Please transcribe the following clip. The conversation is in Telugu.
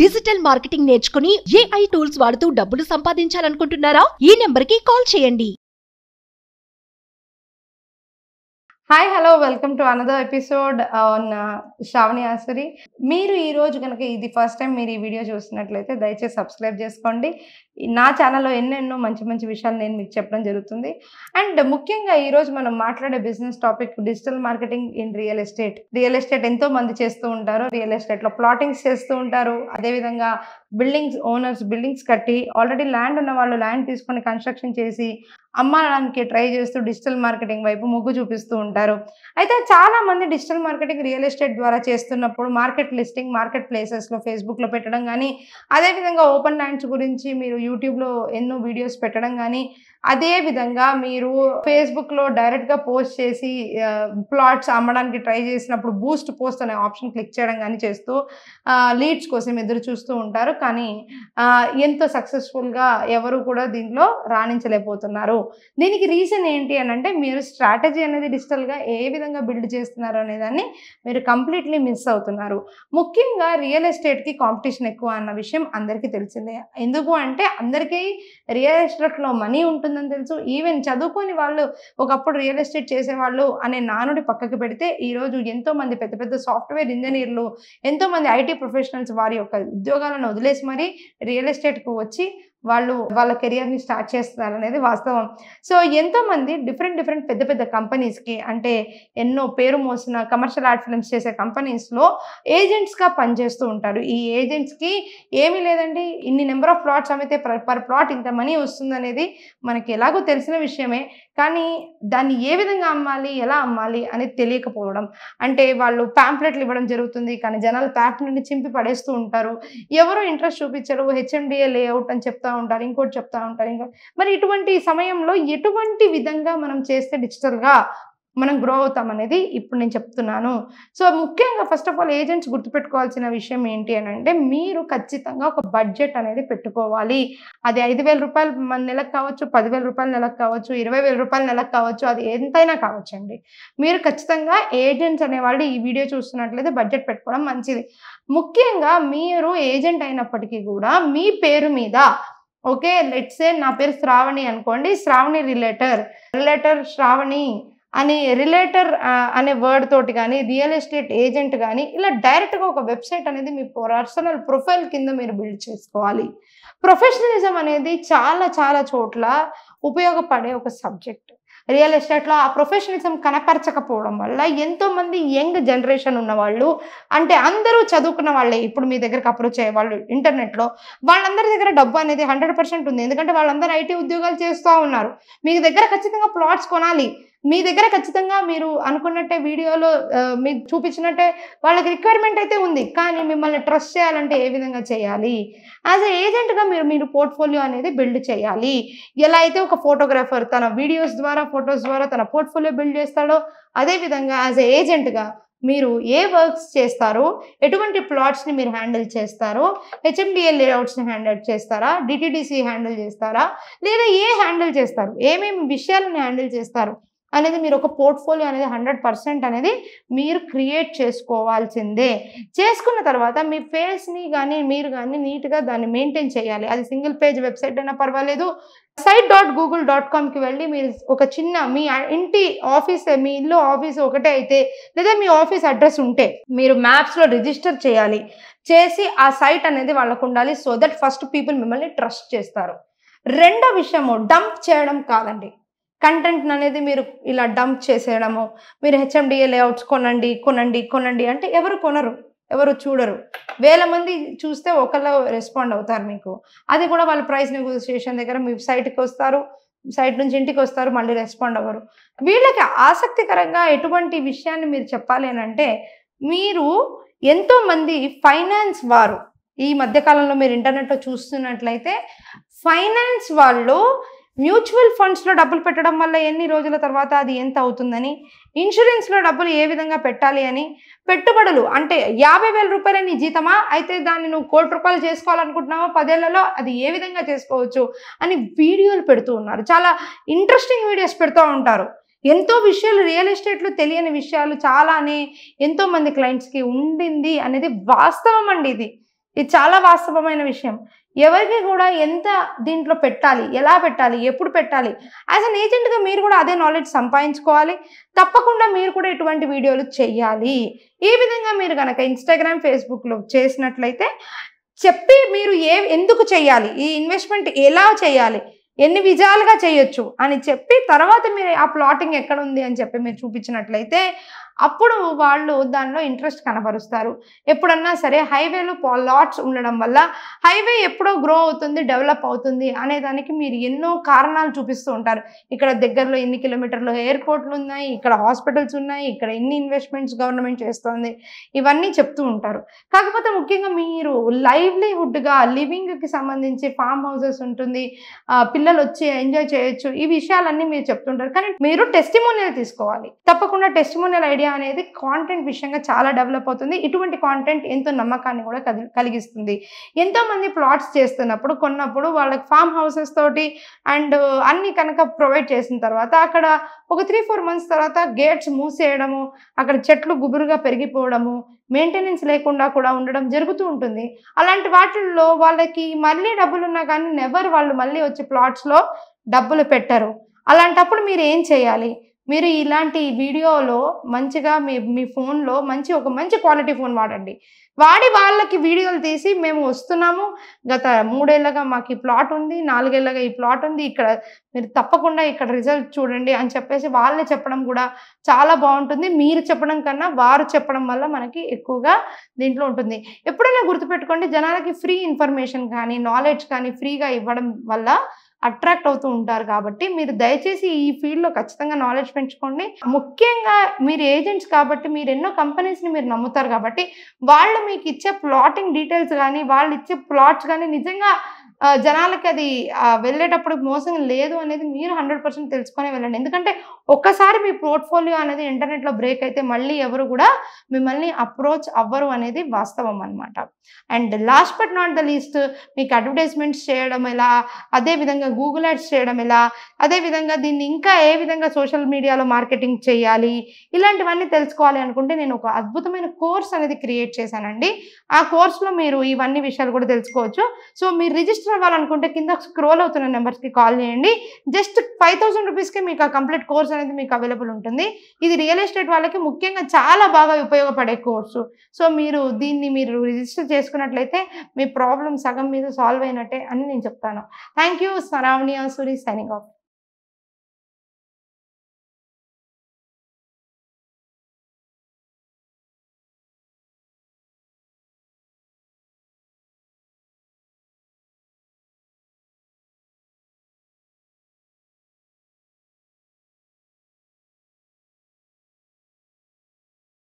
డిజిటల్ మార్కెటింగ్ నేర్చుకుని AI టూల్స్ వాడుతూ డబ్బులు సంపాదించాలనుకుంటున్నారా? ఈ నెంబర్కి కాల్ చేయండి. Hi hello welcome to another episode on Sravani Asuri. మీరు ఈ రోజు కనుక ఇది ఫస్ట్ టైం మీరు ఈ వీడియో చూస్తున్నట్లయితే దయచేసి సబ్స్క్రైబ్ చేసుకోండి. నా ఛానల్లో ఎన్నెన్నో మంచి మంచి విషయాలు నేను మీకు చెప్పడం జరుగుతుంది. అండ్ ముఖ్యంగా ఈరోజు మనం మాట్లాడే business topic digital marketing in real estate. Real estate ఎంతో మంది చేస్తూ ఉంటారు. రియల్ ఎస్టేట్లో ప్లాటింగ్స్ చేస్తూ ఉంటారు. అదేవిధంగా బిల్డింగ్స్ ఓనర్స్ బిల్డింగ్స్ కట్టి ఆల్రెడీ ల్యాండ్ ఉన్న వాళ్ళు ల్యాండ్ తీసుకొని కన్స్ట్రక్షన్ చేసి అమ్మడానికి ట్రై చేస్తూ డిజిటల్ మార్కెటింగ్ వైపు మొగ్గు చూపిస్తూ ఉంటారు. అయితే చాలా మంది డిజిటల్ మార్కెటింగ్ రియల్ ఎస్టేట్ ద్వారా చేస్తున్నప్పుడు మార్కెట్ లిస్టింగ్ మార్కెట్ ప్లేసెస్లో ఫేస్బుక్లో పెట్టడం కానీ, అదేవిధంగా ఓపెన్ ల్యాండ్స్ గురించి మీరు యూట్యూబ్లో ఎన్నో వీడియోస్ పెట్టడం కానీ, అదేవిధంగా మీరు ఫేస్బుక్లో డైరెక్ట్గా పోస్ట్ చేసి ప్లాట్స్ అమ్మడానికి ట్రై చేసినప్పుడు బూస్ట్ పోస్ట్ అనే ఆప్షన్ క్లిక్ చేయడం కానీ చేస్తూ లీడ్స్ కోసం ఎదురు చూస్తూ ఉంటారు. కానీ ఎంతో సక్సెస్ఫుల్గా ఎవరు కూడా దీంట్లో రాణించలేకపోతున్నారు. దీనికి రీజన్ ఏంటి అని అంటే, మీరు స్ట్రాటజీ అనేది డిజిటల్గా ఏ విధంగా బిల్డ్ చేస్తున్నారు అనే దాన్ని మీరు కంప్లీట్లీ మిస్ అవుతున్నారు. ముఖ్యంగా రియల్ ఎస్టేట్కి కాంపిటీషన్ ఎక్కువ అన్న విషయం అందరికీ తెలిసిందే. ఎందుకు అంటే అందరికీ రియల్ ఎస్టేట్లో మనీ ఉంటుందని తెలుసు. ఈవెన్ చదువుకొని వాళ్ళు ఒకప్పుడు రియల్ ఎస్టేట్ చేసేవాళ్ళు అనే నానుడి పక్కకు పెడితే ఈరోజు ఎంతోమంది పెద్ద పెద్ద సాఫ్ట్వేర్ ఇంజనీర్లు, ఎంతోమంది ఐటీ ప్రొఫెషనల్స్ వారి యొక్క ఉద్యోగాలను వదిలేసి మరీ రియల్ ఎస్టేట్కు వచ్చి వాళ్ళు వాళ్ళ కెరియర్ని స్టార్ట్ చేస్తున్నారు అనేది వాస్తవం. సో ఎంతోమంది డిఫరెంట్ పెద్ద పెద్ద కంపెనీస్కి, అంటే ఎన్నో పేరు మోసిన కమర్షియల్ ఆర్ట్ ఫిల్మ్స్ చేసే కంపెనీస్లో ఏజెంట్స్గా పనిచేస్తూ ఉంటారు. ఈ ఏజెంట్స్కి ఏమీ లేదండి, ఇన్ని నెంబర్ ఆఫ్ ప్లాట్స్ అమ్మితే పర్ ప్లాట్ ఇంత మనీ వస్తుంది అనేది మనకి ఎలాగో తెలిసిన విషయమే. కానీ దాన్ని ఏ విధంగా అమ్మాలి, ఎలా అమ్మాలి అనేది తెలియకపోవడం. అంటే వాళ్ళు ప్యాంప్లెట్లు ఇవ్వడం జరుగుతుంది, కానీ జనాలు ప్యాంప్లెట్ని చింపి పడేస్తూ ఉంటారు. ఎవరు ఇంట్రెస్ట్ చూపించరు. HMDA లేఅవుట్ అని చెప్తా ఉంటారు, ఇంకోటి చెప్తా ఉంటారు. మరి ఇటువంటి సమయంలో ఎటువంటి విధంగా మనం చేస్తే డిజిటల్గా మనం గ్రో అవుతాం అనేది ఇప్పుడు నేను చెప్తున్నాను. సో ముఖ్యంగా ఫస్ట్ ఆఫ్ ఆల్ ఏజెంట్స్ గుర్తుపెట్టుకోవాల్సిన విషయం ఏంటి అని అంటే, మీరు ఖచ్చితంగా ఒక బడ్జెట్ అనేది పెట్టుకోవాలి. అది 5,000 రూపాయలు నెలకు కావచ్చు, 10,000 రూపాయల నెలకు కావచ్చు, 20,000 రూపాయల నెలకు కావచ్చు, అది ఎంతైనా కావచ్చండి. మీరు ఖచ్చితంగా ఏజెంట్స్ అనేవాళ్ళు ఈ వీడియో చూస్తున్నట్లయితే బడ్జెట్ పెట్టుకోవడం మంచిది. ముఖ్యంగా మీరు ఏజెంట్ అయినప్పటికీ కూడా మీ పేరు మీద, ఓకే లెట్స్ సే నా పేరు శ్రావణి అనుకోండి, శ్రావణి రిలేటర్ శ్రావణి అని రిలేటర్ అనే వర్డ్ తోటి కానీ, రియల్ ఎస్టేట్ ఏజెంట్ కానీ ఇలా డైరెక్ట్గా ఒక వెబ్సైట్ అనేది మీ పర్సనల్ ప్రొఫైల్ కింద మీరు బిల్డ్ చేసుకోవాలి. ప్రొఫెషనలిజం అనేది చాలా చోట్ల ఉపయోగపడే ఒక సబ్జెక్ట్. రియల్ ఎస్టేట్లో ఆ ప్రొఫెషనలిజం కనపరచకపోవడం వల్ల ఎంతోమంది యంగ్ జనరేషన్ ఉన్నవాళ్ళు, అంటే అందరూ చదువుకున్న వాళ్ళే ఇప్పుడు మీ దగ్గరకు అప్రోచ్ అయ్యే వాళ్ళు ఇంటర్నెట్లో, వాళ్ళందరి దగ్గర డబ్బు అనేది 100% ఉంది. ఎందుకంటే వాళ్ళందరూ ఐటీ ఉద్యోగాలు చేస్తూ ఉన్నారు. మీ దగ్గర ఖచ్చితంగా ప్లాట్స్ కొనాలి. మీ దగ్గర ఖచ్చితంగా మీరు అనుకున్నట్టే వీడియోలో మీకు చూపించినట్టే వాళ్ళకి రిక్వైర్మెంట్ అయితే ఉంది. కానీ మిమ్మల్ని ట్రస్ట్ చేయాలంటే ఏ విధంగా చేయాలి? యాజ్ ఎ ఏజెంట్గా మీరు పోర్ట్ఫోలియో అనేది బిల్డ్ చేయాలి. ఎలా అయితే ఒక ఫోటోగ్రాఫర్ తన వీడియోస్ ద్వారా, ఫొటోస్ ద్వారా తన పోర్ట్ఫోలియో బిల్డ్ చేస్తాడో, అదేవిధంగా యాజ్ ఎ ఏజెంట్గా మీరు ఏ వర్క్స్ చేస్తారో, ఎటువంటి ప్లాట్స్ని మీరు హ్యాండిల్ చేస్తారో, HMDA లేఅవుట్స్ని హ్యాండిల్ చేస్తారా, DTDC హ్యాండిల్ చేస్తారా, లేదా హ్యాండిల్ చేస్తారు, ఏమేమి విషయాలను హ్యాండిల్ చేస్తారు అనేది మీరు ఒక పోర్ట్ఫోలియో అనేది 100% అనేది మీరు క్రియేట్ చేసుకోవాల్సిందే. చేసుకున్న తర్వాత మీ ఫేస్ని కానీ మీరు కానీ నీట్గా దాన్ని మెయింటైన్ చేయాలి. అది సింగిల్ పేజ్ వెబ్సైట్ అయినా పర్వాలేదు. site.google.comకి వెళ్ళి మీరు ఒక చిన్న మీ ఇంటి ఆఫీస్, మీ ఇల్లు ఆఫీస్ ఒకటే అయితే, లేదా మీ ఆఫీస్ అడ్రస్ ఉంటే మీరు మ్యాప్స్లో రిజిస్టర్ చేయాలి. చేసి ఆ సైట్ అనేది వాళ్ళకు ఉండాలి. సో దట్ ఫస్ట్ పీపుల్ మిమ్మల్ని ట్రస్ట్ చేస్తారు. రెండో విషయము డంప్ చేయడం కాదండి. కంటెంట్ అనేది మీరు ఇలా డంప్ చేసేయడము, మీరు HMDA లేఅవుట్స్ కొనండి అంటే ఎవరు కొనరు, ఎవరు చూడరు. 1000 మంది చూస్తే ఒకళ్ళు రెస్పాండ్ అవుతారు మీకు. అది కూడా వాళ్ళు ప్రైస్ నెగోషియేషన్ దగ్గర మీ సైట్కి వస్తారు, సైట్ నుంచి ఇంటికి వస్తారు, మళ్ళీ రెస్పాండ్ అవ్వరు. వీళ్ళకి ఆసక్తికరంగా ఎటువంటి విషయాన్ని మీరు చెప్పాలి అని అంటే, మీరు ఎంతోమంది ఫైనాన్స్ వారు ఈ మధ్యకాలంలో మీరు ఇంటర్నెట్లో చూస్తున్నట్లయితే, ఫైనాన్స్ వాళ్ళు మ్యూచువల్ ఫండ్స్లో డబ్బులు పెట్టడం వల్ల ఎన్ని రోజుల తర్వాత అది ఎంత అవుతుందని, ఇన్సూరెన్స్లో డబ్బులు ఏ విధంగా పెట్టాలి అని, పెట్టుబడులు అంటే 50,000 రూపాయల నీ జీతమా, అయితే దాన్ని నువ్వు 1 కోటి రూపాయలు చేసుకోవాలనుకుంటున్నావా 10 ఏళ్లలో, అది ఏ విధంగా చేసుకోవచ్చు అని వీడియోలు పెడుతూ ఉన్నారు. చాలా ఇంట్రెస్టింగ్ వీడియోస్ పెడుతూ ఉంటారు. ఎంతో విషయాలు రియల్ ఎస్టేట్లో తెలియని విషయాలు చాలానే ఎంతోమంది క్లయింట్స్కి ఉండింది అనేది వాస్తవం అండి. ఇది ఇది చాలా వాస్తవమైన విషయం. ఎవరికి కూడా ఎంత దీంట్లో పెట్టాలి, ఎలా పెట్టాలి, ఎప్పుడు పెట్టాలి, యాజ్ అన్ ఏజెంట్గా మీరు కూడా అదే నాలెడ్జ్ సంపాదించుకోవాలి. తప్పకుండా మీరు కూడా ఇటువంటి వీడియోలు చెయ్యాలి. ఈ విధంగా మీరు కనుక ఇన్స్టాగ్రామ్, ఫేస్బుక్లో చేసినట్లయితే చెప్పి మీరు ఎందుకు చేయాలి, ఈ ఇన్వెస్ట్మెంట్ ఎలా చేయాలి, ఎన్ని విధాలుగా చేయొచ్చు అని చెప్పి తర్వాత మీరు ఆ ప్లాటింగ్ ఎక్కడ ఉంది అని చెప్పి మీరు చూపించినట్లయితే అప్పుడు వాళ్ళు దానిలో ఇంట్రెస్ట్ కనబరుస్తారు. ఎప్పుడన్నా సరే హైవేలో లాట్స్ ఉండడం వల్ల హైవే ఎప్పుడో గ్రో అవుతుంది, డెవలప్ అవుతుంది అనేదానికి మీరు ఎన్నో కారణాలు చూపిస్తూ ఉంటారు. ఇక్కడ దగ్గరలో ఎన్ని కిలోమీటర్లు ఎయిర్పోర్ట్లు ఉన్నాయి, ఇక్కడ హాస్పిటల్స్ ఉన్నాయి, ఇక్కడ ఎన్ని ఇన్వెస్ట్మెంట్స్ గవర్నమెంట్ చేస్తుంది, ఇవన్నీ చెప్తూ ఉంటారు. కాకపోతే ముఖ్యంగా మీరు లైవ్లీహుడ్గా లివింగ్కి సంబంధించి ఫామ్ హౌసెస్ ఉంటుంది, పిల్లలు వచ్చి ఎంజాయ్ చేయొచ్చు, ఈ విషయాలన్నీ మీరు చెప్తుంటారు. కానీ మీరు టెస్టిమోనియల్ తీసుకోవాలి. తప్పకుండా టెస్టిమోనియల్ ఐడియా అనేది కాంటెంట్ విషయంగా చాలా డెవలప్ అవుతుంది. ఇటువంటి కాంటెంట్ ఎంతో నమ్మకాన్ని కూడా కలిగిస్తుంది. ఎంతో మంది ప్లాట్స్ చేస్తున్నప్పుడు కొన్నప్పుడు వాళ్ళకి ఫామ్ హౌసెస్ తోటి అండ్ అన్ని కనుక ప్రొవైడ్ చేసిన తర్వాత అక్కడ ఒక 3-4 months తర్వాత గేట్స్ మూసేయడము, అక్కడ చెట్లు గుబురుగా పెరిగిపోవడము, మెయింటెనెన్స్ లేకుండా కూడా ఉండడం జరుగుతూ ఉంటుంది. అలాంటి వాటిల్లో వాళ్ళకి మళ్ళీ డబ్బులున్నా కానీ వాళ్ళు మళ్ళీ వచ్చి ప్లాట్స్లో డబ్బులు పెట్టరు. అలాంటప్పుడు మీరు ఏం చేయాలి? మీరు ఇలాంటి వీడియోలో మంచిగా మీ ఫోన్లో ఒక మంచి క్వాలిటీ ఫోన్ వాడండి. వాడి వాళ్ళకి వీడియోలు తీసి మేము వస్తున్నాము, గత 3 ఏళ్ళగా మాకు ఈ ప్లాట్ ఉంది, 4 ఏళ్ళగా ఈ ప్లాట్ ఉంది, ఇక్కడ మీరు తప్పకుండా ఇక్కడ రిజల్ట్ చూడండి అని చెప్పేసి వాళ్ళే చెప్పడం కూడా చాలా బాగుంటుంది. మీరు చెప్పడం కన్నా వారు చెప్పడం వల్ల మనకి ఎక్కువగా దీంట్లో ఉంటుంది. ఎప్పుడైనా గుర్తుపెట్టుకోండి, జనాలకి ఫ్రీ ఇన్ఫర్మేషన్ కానీ నాలెడ్జ్ కానీ ఫ్రీగా ఇవ్వడం వల్ల అట్రాక్ట్ అవుతూ ఉంటారు. కాబట్టి మీరు దయచేసి ఈ ఫీల్డ్లో ఖచ్చితంగా నాలెడ్జ్ పెంచుకోండి. ముఖ్యంగా మీరు ఏజెంట్స్ కాబట్టి మీరు ఎన్నో కంపెనీస్ని మీరు నమ్ముతారు కాబట్టి వాళ్ళు మీకు ఇచ్చే ప్లాటింగ్ డీటెయిల్స్ కానీ వాళ్ళు ఇచ్చే ప్లాట్స్ కానీ నిజంగా జనాలకి అది వెళ్ళేటప్పుడు మోసం లేదు అనేది మీరు 100% తెలుసుకొని వెళ్ళండి. ఎందుకంటే ఒక్కసారి మీ పోర్ట్ఫోలియో అనేది ఇంటర్నెట్లో బ్రేక్ అయితే మళ్ళీ ఎవరు కూడా మిమ్మల్ని అప్రోచ్ అవ్వరు అనేది వాస్తవం అనమాట. And last but not the least, మీకు అడ్వర్టైజ్మెంట్స్ చేయడం ఎలా, అదేవిధంగా గూగుల్ యాడ్స్ చేయడం ఎలా, అదేవిధంగా దీన్ని ఇంకా ఏ విధంగా సోషల్ మీడియాలో మార్కెటింగ్ చేయాలి, ఇలాంటివన్నీ తెలుసుకోవాలి అనుకుంటే నేను ఒక అద్భుతమైన కోర్స్ అనేది క్రియేట్ చేశానండి. ఆ కోర్సులో మీరు ఇవన్నీ విషయాలు కూడా తెలుసుకోవచ్చు. సో మీరు రిజిస్టర్ అవ్వాలనుకుంటే కింద స్క్రోల్ అవుతున్న నెంబర్స్కి కాల్ చేయండి. జస్ట్ 5,000 రూపీస్కి మీకు ఆ కంప్లీట్ కోర్స్ అనేది మీకు అవైలబుల్ ఉంటుంది. ఇది రియల్ ఎస్టేట్ వాళ్ళకి ముఖ్యంగా చాలా బాగా ఉపయోగపడే కోర్సు. సో దీన్ని మీరు రిజిస్టర్ చేసుకున్నట్లయితే మీ ప్రాబ్లం సగం మీద సాల్వ్ అయినట్టే అని నేను చెప్తాను. Thank you. Sravani Asuri signing of.